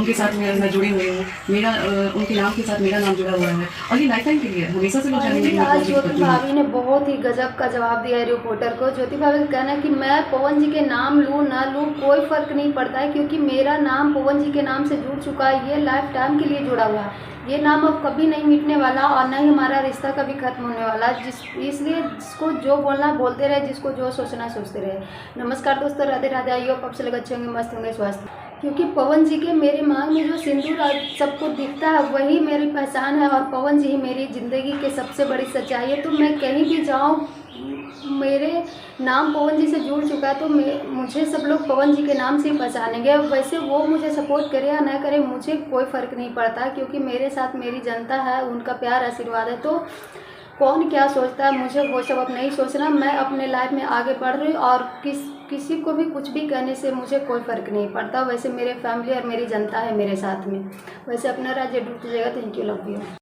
उनके साथ मैं जुड़ी हुई हूँ, मेरा उनके नाम के साथ मेरा नाम जुड़ा हुआ है और ये लाइफ टाइम के लिए हमेशा से लोग जानेंगे कि मैं आज पवन जी की ज्योति पत्नी हूँ। भाभी ने बहुत ही गजब का जवाब दिया है रिपोर्टर को। ज्योति भाभी का कहना है कि मैं पवन जी के नाम लूँ ना लूँ कोई फ़र्क नहीं पड़ता है, क्योंकि मेरा नाम पवन जी के नाम से जुड़ चुका है, ये लाइफ टाइम के लिए जुड़ा हुआ है। ये नाम अब कभी नहीं मिटने वाला और न ही हमारा रिश्ता कभी खत्म होने वाला। इसलिए जिसको जो बोलना बोलते रहे, जिसको जो सोचना सोचते रहे। नमस्कार दोस्तों, राधे राधे। आइए आप सब लोग अच्छे होंगे, मस्त होंगे, स्वस्थ। क्योंकि पवन जी के मेरे मांग में जो सिंदूर आज सबको दिखता है वही मेरी पहचान है और पवन जी ही मेरी ज़िंदगी के सबसे बड़ी सच्चाई है। तो मैं कहीं भी जाऊँ, मेरे नाम पवन जी से जुड़ चुका है, तो मुझे सब लोग पवन जी के नाम से ही पहचानेंगे। वैसे वो मुझे सपोर्ट करे या ना करे मुझे कोई फ़र्क नहीं पड़ता, क्योंकि मेरे साथ मेरी जनता है, उनका प्यार आशीर्वाद है। तो कौन क्या सोचता है मुझे वो सब अब नहीं सोचना। मैं अपने लाइफ में आगे बढ़ रही हूँ और किसी को भी कुछ भी कहने से मुझे कोई फ़र्क नहीं पड़ता। वैसे मेरे फैमिली और मेरी जनता है मेरे साथ में। वैसे अपना राज्य डूब जाएगा। Thank you, love you.